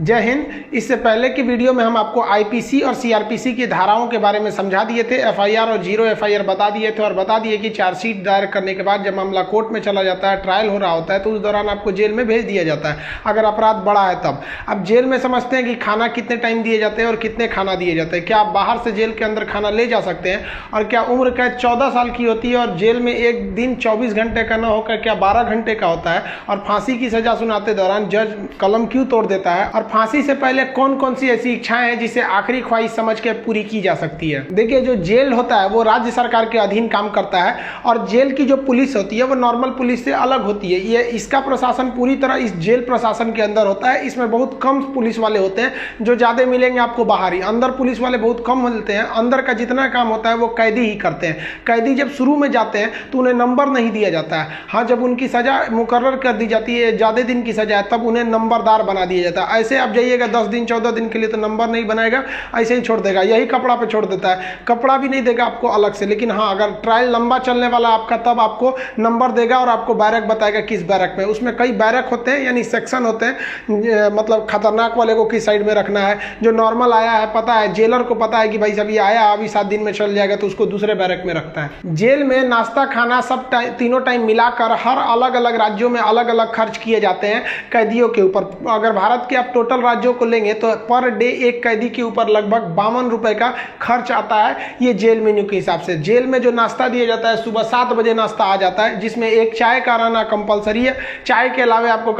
जय हिंद। इससे पहले की वीडियो में हम आपको आईपीसी और सीआरपीसी की धाराओं के बारे में समझा दिए थे। एफआईआर और जीरो एफआईआर बता दिए थे और बता दिए कि चार्जशीट दायर करने के बाद जब मामला कोर्ट में चला जाता है, ट्रायल हो रहा होता है, तो उस दौरान आपको जेल में भेज दिया जाता है अगर अपराध बड़ा है तब। अब जेल में समझते हैं कि खाना कितने टाइम दिए जाते हैं और कितने खाना दिए जाते हैं। क्या आप बाहर से जेल के अंदर खाना ले जा सकते हैं? और क्या उम्र कैद 14 साल की होती है और जेल में एक दिन 24 घंटे का न होकर क्या 12 घंटे का होता है? और फांसी की सजा सुनाते दौरान जज कलम क्यों तोड़ देता है? और फांसी से पहले कौन कौन सी ऐसी इच्छाएं हैं जिसे आखिरी ख्वाहिश समझ के पूरी की जा सकती है? देखिए, जो जेल होता है वो राज्य सरकार के अधीन काम करता है और जेल की जो पुलिस होती है वो नॉर्मल पुलिस से अलग होती है। ये इसका प्रशासन पूरी तरह इस जेल प्रशासन के अंदर होता है। इसमें बहुत कम पुलिस वाले होते हैं, जो ज्यादा मिलेंगे आपको बाहर ही। अंदर पुलिस वाले बहुत कम मिलते हैं। अंदर का जितना काम होता है वो कैदी ही करते हैं। कैदी जब शुरू में जाते हैं तो उन्हें नंबर नहीं दिया जाता है। हाँ, जब उनकी सजा मुकर्रर कर दी जाती है, ज्यादा दिन की सजा है, तब उन्हें नंबरदार बना दिया जाता है। ऐसे आप जाइएगा 10 दिन 14 दिन के लिए तो नंबर नहीं बनाएगा, ऐसे ही छोड़ देगा। यही कपड़ा पे छोड़ देता है, कपड़ा भी नहीं देगा आपको अलग से। लेकिन हाँ, अगर ट्रायल लंबा चलने वाला आपका तब आपको नंबर देगा और आपको बैरक बताएगा किस बैरक में। उसमें कई बैरक होते हैं, यानी सेक्शन होते हैं। मतलब खतरनाक वाले को किस साइड में रखना है, जो नॉर्मल आया है पता है, जेलर को पता है कि भाई सभी आया अभी 7 दिन में चल जाएगा, तो उसको दूसरे बैरक में रखता है। जेल में नाश्ता खाना सब तीनों टाइम मिलाकर हर अलग अलग राज्यों में अलग अलग खर्च किए जाते हैं कैदियों के ऊपर। अगर भारत के आप टोटल राज्यों को लेंगे तो पर डे एक कैदी के ऊपर लगभग 52 रुपए का खर्च आता है, ये जेल मेन्यू के हिसाब से। जेल में जो नाश्ता दिया जाता है, सुबह 7 बजे नाश्ता आ जाता है, जिसमें एक चाय का रहना कंपलसरी है। चाय के अलावा आपको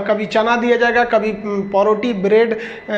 कभी चना दिया जाएगा, कभी परोटी, ब्रेड,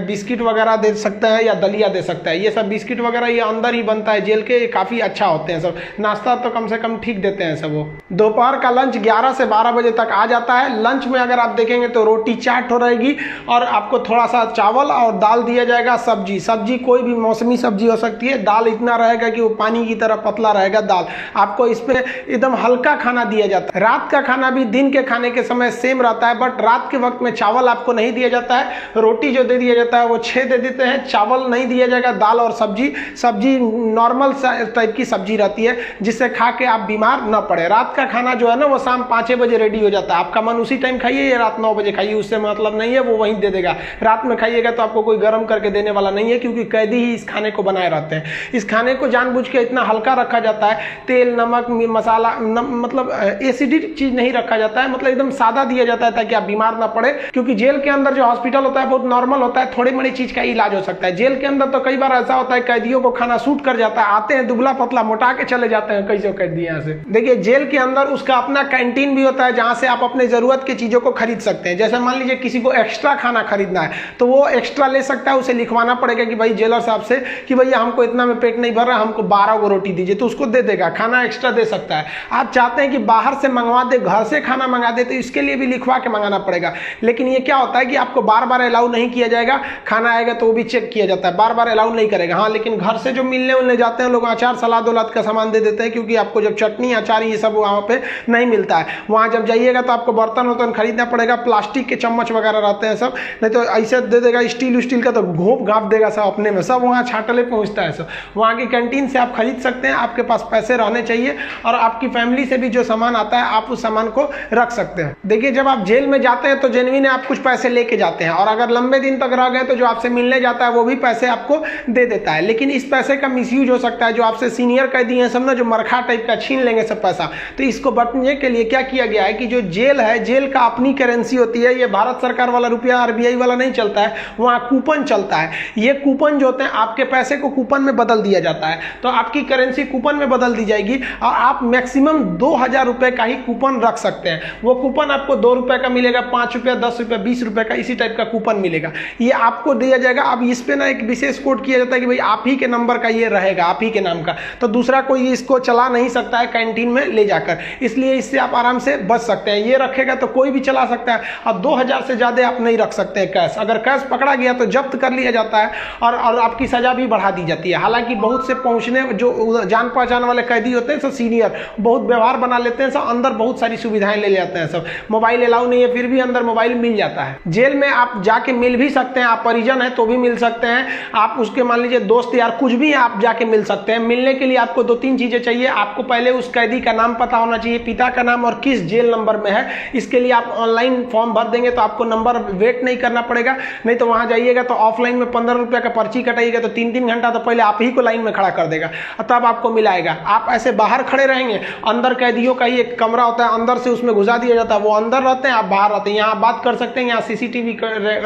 बिस्किट वगैरह दे सकता है या दलिया दे सकता है। ये सब बिस्किट वगैरह ये अंदर ही बनता है जेल के, काफी अच्छा होते हैं सब। नाश्ता तो कम से कम ठीक देते हैं सब वो। दोपहर का लंच 11 से 12 बजे तक आ जाता है। लंच में अगर आप देखेंगे तो रोटी चाट हो रहेगी और आपको थोड़ा सा चावल और दाल दिया जाएगा। सब्जी कोई भी मौसमी सब्जी हो सकती है। दाल इतना रहेगा कि वो पानी की तरह पतला रहेगा दाल। आपको इस पे एकदम हल्का खाना दिया जाता है। रात का खाना भी दिन के खाने के समय सेम रहता है, बट रात के वक्त में चावल आपको नहीं दिया जाता है। रोटी जो दे दिया जाता है वो 6 दे देते हैं। चावल नहीं दिया जाएगा। दाल और सब्जी नॉर्मल टाइप की सब्जी रहती है, जिससे खा के आप बीमार न पड़े। रात का खाना जो है ना वो शाम 5 बजे रेडी हो जाता है। आपका मन उसी टाइम खाइए या रात 9 बजे खाइए, उससे मतलब नहीं है, वो वहीं दे देगा। रात में खाइएगा तो आपको कोई गर्म करके देने वाला नहीं है, क्योंकि कैदी ही इस खाने को बनाए रहते हैं। इस खाने को जानबूझ के इतना हल्का रखा जाता है। तेल, नमक, मसाला मतलब एसिडिक चीज नहीं रखा जाता है, मतलब एकदम सादा दिया जाता है ताकि आप बीमार ना पड़े। क्योंकि जेल के अंदर जो हॉस्पिटल होता है बहुत नॉर्मल होता है, थोड़ी बड़ी चीज का इलाज हो सकता है। जेल के अंदर तो कई बार ऐसा होता है कैदियों को खाना सूट कर जाता है, आते हैं दुबला पतला मोटा के चले जाते हैं कई जो कैदी यहाँ से। देखिए, जेल के अंदर उसका अपना कैंटीन भी होता है, जहां से आप अपने जरूरत की चीजों को खरीद सकते हैं। जैसे मान लीजिए किसी को एक्स्ट्रा खाना खरीदना है तो वो एक्स्ट्रा ले सकता है। उसे लिखवाना पड़ेगा कि भाई जेलर साहब से कि भैया हमको इतना में पेट नहीं भर रहा, हमको 12 गो रोटी दीजिए, तो उसको दे देगा, खाना एक्स्ट्रा दे सकता है। आप चाहते हैं कि बाहर से मंगवा दे, घर से खाना मंगा दे, तो इसके लिए भी लिखवा के मंगाना पड़ेगा। लेकिन ये क्या होता है कि आपको बार बार अलाउ नहीं किया जाएगा। खाना आएगा तो वो भी चेक किया जाता है, बार बार अलाउ नहीं करेगा। हाँ, लेकिन घर से जो मिलने उलने जाते हैं लोग, अचार सलाद उलाद का सामान दे देते हैं, क्योंकि आपको जब चटनी अचार ये सब वहाँ पे नहीं मिलता है। वहाँ जब जाइएगा तो आपको बर्तन वर्तन खरीदना पड़ेगा। प्लास्टिक के चम्मच वगैरह रहते हैं सब, नहीं तो ऐसे दे देगा स्टील का, तो घोंप घाप देगा सब अपने में। सब वहाँ छाटले पहुँचता है सब। वहाँ की कैंटीन से आप खरीद सकते हैं। आपके पास पैसे रहने चाहिए और आपकी फैमिली से भी जो सामान आता है आप उस सामान को रख सकते हैं। देखिए, जब आप जेल में जाते हैं तो जेन्युइन आप कुछ पैसे लेके जाते हैं, और अगर लंबे दिन तक रह गए तो जो आपसे मिलने जाता है वो भी पैसे आपको दे देता है। लेकिन इस पैसे का मिसयूज हो सकता है। जो आपसे सीनियर कैदी हैं सब ना, जो मरखा टाइप का छीन लेंगे सब पैसा। तो इसको बचने के लिए क्या किया गया है कि जो जेल है, जेल का अपनी करेंसी होती है। ये भारत सरकार वाला रुपया आरबीआई वाला नहीं चलता है, वहाँ कूपन चलता है। ये कूपन जो होते हैं, आपके पैसे को कूपन में बदल दिया जाता है। तो आपकी करेंसी कूपन में बदल दी जाएगी और आप मैक्सिमम 2000 रुपए का ही कूपन रख सकते हैं। वो कूपन आपको 2 रुपए का मिलेगा, 5 रुपया, 10 रुपया, 20 रुपए का, इसी टाइप का कूपन मिलेगा। ये आपको दिया जाएगा। अब इस पे ना एक विशेष कोड किया जाता है कि भाई आप ही के नंबर का ये रहेगा, आप ही के नाम का, तो दूसरा कोई इसको चला नहीं सकता है कैंटीन में ले जाकर। इसलिए इससे आप आराम से बच सकते हैं। ये रखेगा तो कोई भी चला सकता है। अब 2000 से ज्यादा आप नहीं रख सकते हैं कैश। अगर कैश पकड़ा गया तो जब्त कर लिया जाता है और आपकी सजा भी बढ़ा दी जाती है। हालांकि बहुत से पहुंचने जो जान पहचान वाले कैदी होते हैं सब सीनियर, बहुत व्यवहार बना लेते हैं सब, अंदर बहुत सारी सुविधाएं ले जाते हैं सब। मोबाइल अलाउ नहीं है, फिर भी अंदर मोबाइल मिल जाता है। जेल में आप जाके मिल भी सकते हैं। आप परिजन है तो भी मिल सकते हैं। आप उसके मान लीजिए दोस्त यार कुछ भी आप जाके मिल सकते हैं। मिलने के लिए आपको 2-3 चीजें चाहिए। आपको पहले उस कैदी का नाम पता होना चाहिए, पिता का नाम और किस जेल नंबर में है। इसके लिए आप ऑनलाइन फॉर्म भर देंगे तो आपको नंबर वेट नहीं करना करना पड़ेगा, नहीं तो वहां जाइएगा तो ऑफलाइन में 15 रुपये का पर्ची कटाइएगा तो 3-3 घंटा तो पहले आप ही को लाइन में खड़ा कर देगा और तब आपको मिलाएगा। आप ऐसे बाहर खड़े रहेंगे, अंदर कैदियों का ही एक कमरा होता है, अंदर से उसमें घुसा दिया जाता है, वो अंदर रहते हैं, आप बाहर रहते हैं। यहाँ बात कर सकते हैं, यहाँ CCTV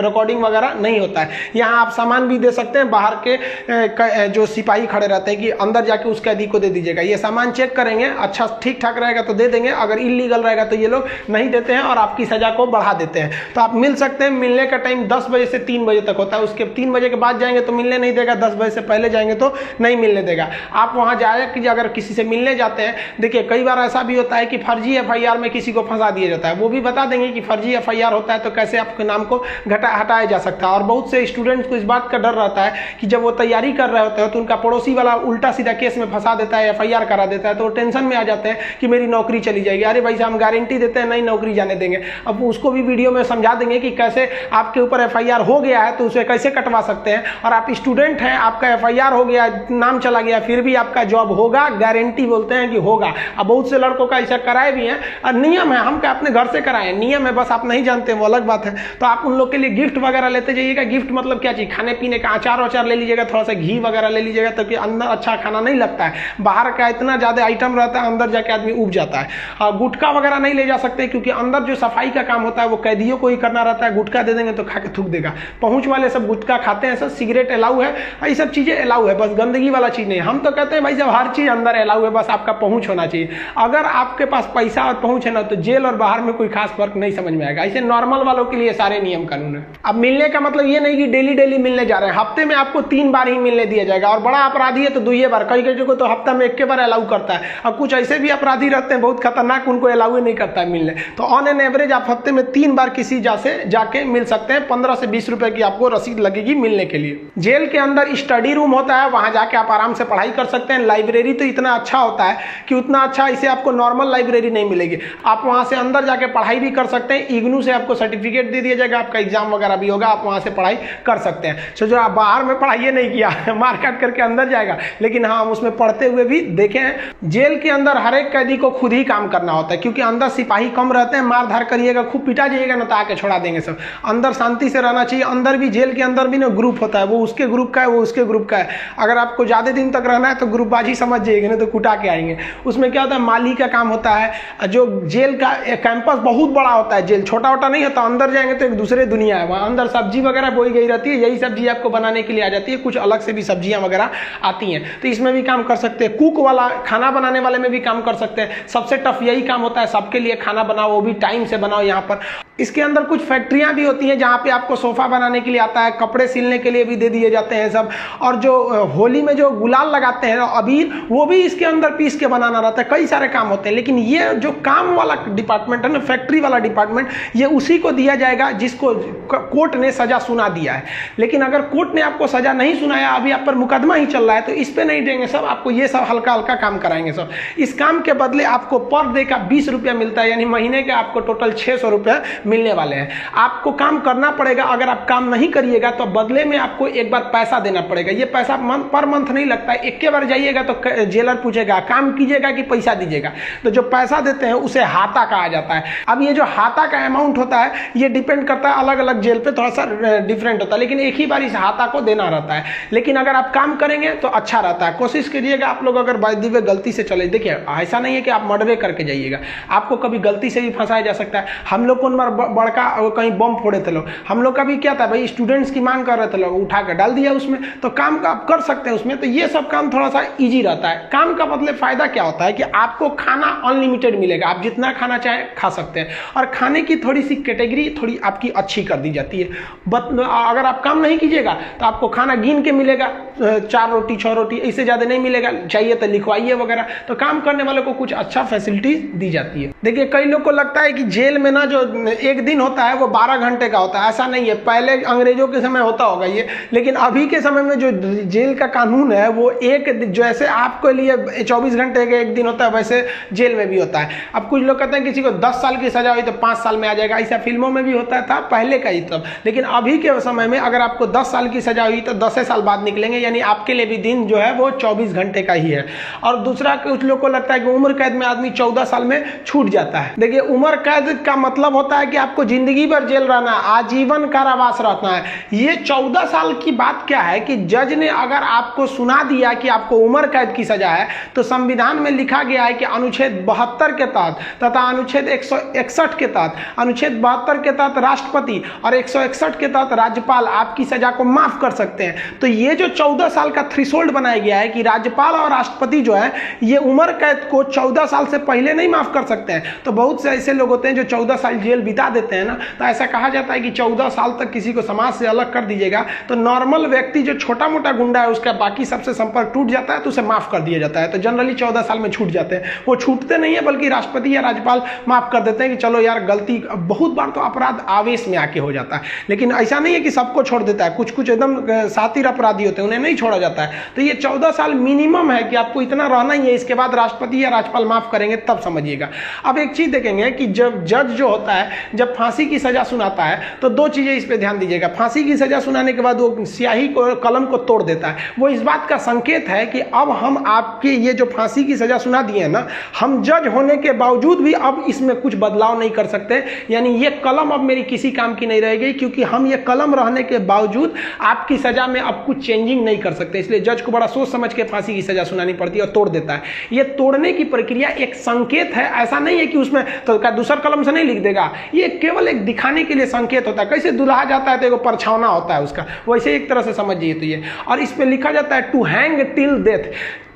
रिकॉर्डिंग वगैरह नहीं होता है। यहाँ आप सामान भी दे सकते हैं, बाहर के जो सिपाही खड़े रहते हैं कि अंदर जाके उस कैदी को दे दीजिएगा, ये सामान चेक करेंगे, अच्छा ठीक ठाक रहेगा तो दे देंगे, अगर इलीगल रहेगा तो ये लोग नहीं देते हैं और आपकी सजा को बढ़ा देते हैं। तो आप मिल सकते हैं, मिलने का टाइम 10 बजे से 3 बजे तक होता है, उसके 3 बजे के बाद जाएंगे तो मिलने नहीं देगा, 10 बजे से पहले जाएंगे तो नहीं मिलने देगा। आप वहां जाए कि अगर किसी से मिलने जाते हैं, देखिए कई बार ऐसा भी होता है कि फर्जी FIR में किसी को फंसा दिया जाता है, वो भी बता देंगे कि फर्जी FIR होता है तो कैसे आपके नाम को हटाया जा सकता है। और बहुत से स्टूडेंट्स को इस बात का डर रहता है कि जब वो तैयारी कर रहे होते हैं तो उनका पड़ोसी वाला उल्टा सीधा केस में फंसा देता है, FIR करा देता है, तो टेंशन में आ जाते हैं कि मेरी नौकरी चली जाएगी। अरे भाई हम गारंटी देते हैं नहीं नौकरी जाने देंगे। अब उसको भी वीडियो में समझा देंगे कि कैसे आपके ऊपर FIR हो गया है तो उसे कैसे कटवा सकते हैं, और आप स्टूडेंट हैं, आपका FIR हो गया, नाम चला गया, फिर भी आपका जॉब होगा, गारंटी बोलते हैं कि होगा। अब बहुत से लड़कों का ऐसा कराए भी हैं, और नियम है, हम क्या अपने घर से कराए, नियम है, बस आप नहीं जानते वो अलग बात है। तो आप उन लोग के लिए गिफ्ट वगैरह लेते जाइएगा। गिफ्ट मतलब क्या चीज, खाने पीने का अचार वचार ले लीजिएगा, थोड़ा सा घी वगैरह ले लीजिएगा, ताकि अंदर अच्छा खाना नहीं लगता है, बाहर का इतना ज्यादा आइटम रहता है, अंदर जाके आदमी उब जाता है। गुटखा वगैरह नहीं ले जा सकते क्योंकि अंदर जो सफाई का काम होता है वो कैदियों को ही करना रहता है। गुटखा दे देंगे तो खा के थूक देगा। पहुंच वाले सब गुटखा खाते हैं, सब सिगरेट अलाउ है, ये सब चीजें अलाउ है, बस गंदगी वाला चीज नहीं। हम तो कहते हैं भाई जब हर चीज अंदर अलाउ है, बस आपका पहुंच होना चाहिए। अगर आपके पास पैसा और पहुंच है ना तो जेल और बाहर में कोई खास फर्क नहीं समझ में आएगा। ऐसे नॉर्मल वालों के लिए सारे नियम कानून है। अब मिलने का मतलब ये नहीं कि डेली डेली मिलने जा रहे हैं, हफ्ते में आपको 3 बार ही मिलने दिया जाएगा, और बड़ा अपराधी है तो 2 बार, कई को तो हफ्ता में 1 बार अलाउ करता है। अब कुछ ऐसे भी अपराधी रहते हैं बहुत खतरनाक, उनको अलाउ नहीं करता है मिलने। तो ऑन एन एवरेज आप हफ्ते में 3 बार किसी जाके मिल सकते हैं। 15 से 20 रुपए की आपको रसीद लगेगी मिलने के लिए। जेल के अंदर स्टडी रूम होता है, वहां जाके आप आराम से पढ़ाई कर सकते हैं। लाइब्रेरी तो इतना अच्छा होता है कि उतना अच्छा इसे आपको नॉर्मल लाइब्रेरी नहीं मिलेगी। आप वहां से अंदर जाके पढ़ाई भी कर सकते हैं। इग्नू से आपको सर्टिफिकेट दे दिया जाएगा, आपका एग्जाम वगैरह भी होगा, आप वहां से पढ़ाई कर सकते हैं। सो जो आप बाहर में पढ़ाई नहीं किया मार काट करके अंदर जाएगा, लेकिन हाँ हम उसमें पढ़ते हुए भी देखे हैं। जेल के अंदर हर एक कैदी को खुद ही काम करना होता है, क्योंकि अंदर सिपाही कम रहते हैं, मार धार करिएगा, खूब पिटा जाइएगा ना तो आके छोड़ा देंगे सब। अंदर शांति से रहना चाहिए। अंदर भी, जेल के अंदर भी ना ग्रुप होता है, वो उसके ग्रुप का है, वो उसके ग्रुप का है। अगर आपको ज्यादा दिन तक रहना है तो ग्रुपबाजी समझ जाइएगा, नहीं तो कुटा के आएंगे। उसमें क्या होता है, माली का काम होता है। जो जेल का कैंपस बहुत बड़ा होता है, जेल छोटा वोटा नहीं होता। अंदर जाएंगे तो एक दूसरे दुनिया है, वहाँ अंदर सब्जी वगैरह बोई गई रहती है, यही सब्जी आपको बनाने के लिए आ जाती है, कुछ अलग से भी सब्जियां वगैरह आती हैं, तो इसमें भी काम कर सकते हैं। कुक वाला, खाना बनाने वाले में भी काम कर सकते हैं। सबसे टफ यही काम होता है, सबके लिए खाना बनाओ, वो भी टाइम से बनाओ। यहाँ पर इसके अंदर कुछ फैक्ट्रियां भी होती हैं जहाँ पे आपको सोफा बनाने के लिए आता है, कपड़े सिलने के लिए भी दे दिए जाते हैं सब। और जो होली में जो गुलाल लगाते हैं अबीर, वो भी इसके अंदर पीस के बनाना रहता है। कई सारे काम होते हैं, लेकिन ये जो काम वाला डिपार्टमेंट है ना, फैक्ट्री वाला डिपार्टमेंट, ये उसी को दिया जाएगा जिसको कोर्ट ने सजा सुना दिया है। लेकिन अगर कोर्ट ने आपको सजा नहीं सुनाया, अभी आप पर मुकदमा ही चल रहा है, तो इस पे नहीं देंगे सब, आपको ये सब हल्का हल्का काम कराएंगे सब। इस काम के बदले आपको पर डे का 20 रुपया मिलता है, यानी महीने के आपको टोटल 600 रुपया मिलने वाले हैं। आपको काम करना पड़ेगा, अगर आप काम नहीं करिएगा तो बदले में आपको एक बार पैसा देना पड़ेगा। ये पैसा पर मंथ नहीं लगता है, एक के बार जाइएगा तो जेलर पूछेगा काम कीजिएगा कि पैसा दीजिएगा, तो जो पैसा देते हैं उसे हाता कहा जाता है। अब ये जो हाता का अमाउंट होता है ये डिपेंड करता है अलग अलग जेल पे, थोड़ा सा डिफरेंट होता है, लेकिन एक ही बार इस हाता को देना रहता है। लेकिन अगर आप काम करेंगे तो अच्छा रहता है। कोशिश करिएगा आप लोग, अगर बाय द वे गलती से चले, देखिए ऐसा नहीं है कि आप मर्डर करके जाइएगा, आपको कभी गलती से भी फंसाया जा सकता है। हम लोग कौन बार बड़का कहीं बम फोड़े थे लोग, हम लोग का भी क्या था भाई, स्टूडेंट्स की मांग कर रहे थे लोग, उठा कर डाल दिया उसमें, तो काम का आप कर सकते हैं उसमें। तो ये सब काम थोड़ा सा इजी रहता है। काम का मतलब फायदा क्या होता है कि आपको खाना अनलिमिटेड मिलेगा, आप जितना खाना चाहे खा सकते हैं, और खाने की थोड़ी सी कैटेगरी थोड़ी आपकी अच्छी कर दी जाती है। अगर आप काम नहीं कीजिएगा तो आपको खाना गिन के मिलेगा, 4 रोटी 6 रोटी, इससे ज्यादा नहीं मिलेगा, चाहिए तो लिखवाइए वगैरह। तो काम करने वालों को कुछ अच्छा फैसिलिटी दी जाती है। देखिए कई लोग को लगता है कि जेल में ना जो एक दिन होता है वो 12 घंटे का होता है, ऐसा नहीं है। पहले अंग्रेजों के समय होता होगा ये, लेकिन अभी के समय में जो जेल का कानून है वो एक, जैसे आपके लिए 24 घंटे का एक दिन होता है वैसे जेल में भी होता है। अब कुछ लोग कहते हैं किसी को 10 साल की सजा हुई तो 5 साल में आ जाएगा, ऐसा फिल्मों में भी होता था पहले का ही तब। लेकिन अभी के समय में अगर आपको 10 साल की सजा हुई तो 10 साल बाद निकलेंगे, यानी आपके लिए भी दिन जो है वो 24 घंटे का ही है। और दूसरा, कुछ लोग को लगता है कि उम्र कैद में आदमी 14 साल में छूट जाता है। देखिए उम्र कैद का मतलब होता है कि आपको जिंदगी भर जेल रहना, आजीवन कारावास रहना है। ये 14 साल की बात क्या है कि जज ने अगर आपको सुना दिया कि आपको उम्र कैद की सजा है, तो संविधान में लिखा गया है कि अनुच्छेद 72 के तहत तथा अनुच्छेद 161 के तहत, अनुच्छेद 72 के तहत राष्ट्रपति और 161 के तहत राज्यपाल आपकी सजा को माफ कर सकते हैं। तो ये जो 14 साल का थ्रेशोल्ड बनाया गया है कि राज्यपाल और राष्ट्रपति जो है ये उम्र कैद को 14 साल से पहले नहीं माफ कर सकते हैं। तो बहुत से ऐसे लोग होते हैं जो 14 साल जेल बिता देते हैं ना, तो ऐसा कहा जाता है कि 14 साल तक किसी को समाज से अलग कर दीजिएगा तो नॉर्मल व्यक्ति जो छोटा मोटा गुंडा है उसका बाकी सबसे संपर्क टूट जाता है तो उसे माफ कर दिया जाता है। तो जनरली 14 साल में छूट जाते हैं। वो छूटते नहीं है बल्कि राष्ट्रपति या राज्यपाल माफ कर देते हैं कि चलो यार गलती, बहुत बार तो अपराध आवेश में आके हो जाता है, लेकिन ऐसा नहीं है कि सबको छोड़ देता है। कुछ कुछ एकदम शातिर अपराधी होते हैं, उन्हें नहीं छोड़ा जाता है। तो ये 14 साल मिनिमम है कि आपको इतना रहना ही है, इसके बाद राष्ट्रपति या राज्यपाल माफ करेंगे तब समझिएगा। अब एक चीज देखेंगे कि जब जज जो होता है जब फांसी की सजा सुनाता है तो दो चीजें इस पे ध्यान दीजिएगा। फांसी की सजा सुनाने के बाद वो स्याही को, कलम को तोड़ देता है। वो इस बात का संकेत है कि अब हम आपके ये जो फांसी की सजा सुना दिए हैं ना, हम जज होने के बावजूद भी अब इसमें कुछ बदलाव नहीं कर सकते। यानी ये कलम अब मेरी किसी काम की नहीं रहेगी, क्योंकि हम ये कलम रहने के बावजूद आपकी सजा में अब कुछ चेंजिंग नहीं कर सकते। इसलिए जज को बड़ा सोच समझ के फांसी की सजा सुनानी पड़ती है और तोड़ देता है। ये तोड़ने की प्रक्रिया एक संकेत है, ऐसा नहीं है कि उसमें तो दूसरा कलम से नहीं लिख देगा। ये केवल एक दिखाने के लिए संकेत होता है। कैसे दुल्हा जाता है तो एक परछावना होता है उसका, वैसे एक तरह से समझिए तो ये। और इस पे लिखा जाता है टू हैंग टिल डेथ,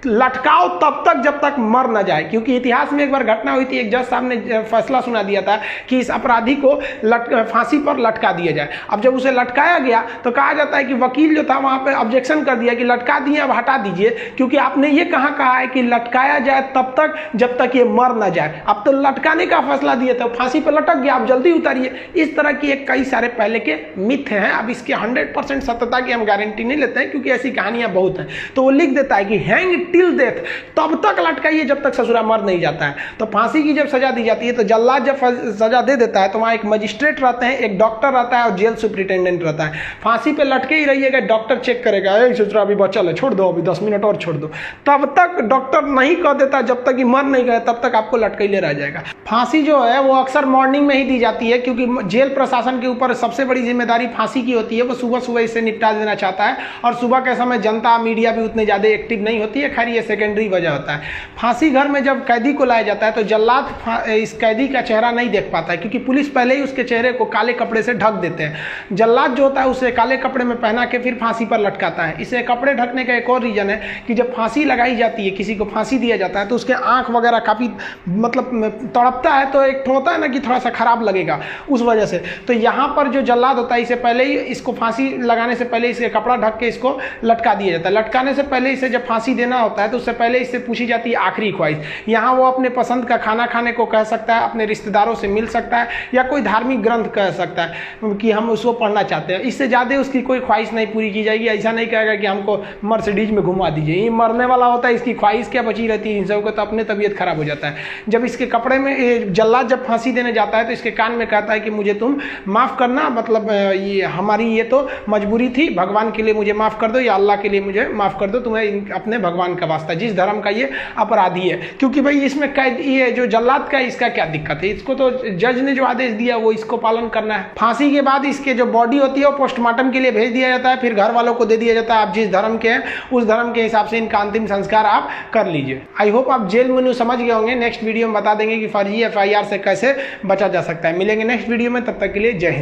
लटकाओ तब तक जब तक मर न जाए। क्योंकि इतिहास में एक बार घटना हुई थी, एक जज साहब ने फैसला सुना दिया था कि इस अपराधी को फांसी पर लटका दिया जाए। अब जब उसे लटकाया गया तो कहा जाता है कि वकील जो था वहां पे ऑब्जेक्शन कर दिया कि लटका दिए, अब हटा दीजिए, क्योंकि आपने ये कहा है कि लटकाया जाए तब तक जब तक ये मर न जाए। अब तो लटकाने का फैसला दिया था, फांसी पर लटक गया, आप जल्दी उतारिए। इस तरह की एक कई सारे पहले के मिथ हैं। अब इसके 100% सत्यता की हम गारंटी नहीं लेते हैं, क्योंकि ऐसी कहानियां बहुत हैं। तो वो लिख देता है कि हैंग टिल डेथ, तब तक लटकाइए जब तक ससुरा मर नहीं जाता है। तो फांसी की जब सजा दी जाती है तो जल्लाद जब सजा दे देता है तो वहां एक मजिस्ट्रेट रहते हैं, एक डॉक्टर रहता है और जेल सुपरिटेंडेंट रहता है। फांसी पे लटके ही रहिएगा, डॉक्टर चेक करेगा, ससुरा अभी बचल है, छोड़ दो, अभी 10 मिनट और छोड़ दो। तब तक डॉक्टर नहीं कह देता, जब तक मर नहीं गए तब तक आपको लटकैले रह जाएगा। फांसी जो है वो अक्सर मॉर्निंग में ही दी जाती है, क्योंकि जेल प्रशासन के ऊपर सबसे बड़ी जिम्मेदारी फांसी की होती है। वो सुबह सुबह इसे निपटा देना चाहता है, और सुबह के समय जनता मीडिया भी उतने ज्यादा एक्टिव नहीं होती है। खैर ये सेकेंडरी वजह होता है। फांसी घर में जब कैदी को लाया जाता है तो जल्लाद इस कैदी का चेहरा नहीं देख पाता है, क्योंकि पुलिस पहले ही उसके चेहरे को काले कपड़े से ढक देते हैं। जल्लाद जो होता है उसे काले कपड़े में पहना के फिर फांसी पर लटकाता है। इसे कपड़े ढकने का एक और रीजन है कि जब फांसी लगाई जाती है, किसी को फांसी दिया जाता है, तो उसके आंख वगैरह काफी मतलब तड़पता है, तो एक होता है ना कि थोड़ा सा खराब लगेगा उस वजह से। तो यहाँ पर जो जल्लाद होता है इसे पहले ही, इसको फांसी लगाने से पहले इसे कपड़ा ढक के इसको लटका दिया जाता है। लटकाने से पहले इसे जब फांसी देना होता है तो उससे पहले इससे पूछी जाती है आखिरी ख्वाहिश। यहाँ वो अपने पसंद का खाना खाने को कह सकता है, अपने रिश्तेदारों से मिल सकता है, या कोई धार्मिक ग्रंथ कह सकता है कि हम उसको पढ़ना चाहते हैं। इससे ज्यादा उसकी कोई ख्वाहिश नहीं पूरी की जाएगी। ऐसा नहीं कहेगा कि हमको मर्सिडीज में घुमा दीजिए, ये मरने वाला होता है, इसकी ख्वाहिश क्या बची रहती है। इन सबको तो अपने तबीयत खराब हो जाता है। जब इसके कपड़े में जल्लाद जब फांसी देने जाता है तो इसके कान में कहता है कि मुझे तुम माफ करना, मतलब ये हमारी ये तो मजबूरी थी, भगवान के लिए मुझे माफ कर दो, या अल्लाह के लिए मुझे माफ कर दो, तुम्हें अपने भगवान का वास्ता, जिस धर्म का ये अपराधी है। क्योंकि भाई इसमें कैद, ये जो जल्लाद का है इसका क्या दिक्कत है, इसको तो जज ने जो आदेश दिया वो इसको पालन करना है। फांसी के बाद इसके जो बॉडी होती है वो पोस्टमार्टम के लिए भेज दिया जाता है, फिर घर वालों को दे दिया जाता है। आप जिस धर्म के हैं उस धर्म के हिसाब से इनका अंतिम संस्कार आप कर लीजिए। आई होप आप जेल मेन्यू समझ गए होंगे। नेक्स्ट वीडियो में बता देंगे कि फर्जी FIR से कैसे बचा जा सकता है। मिलेंगे नेक्स्ट वीडियो में, तब तक के लिए जय हिंद।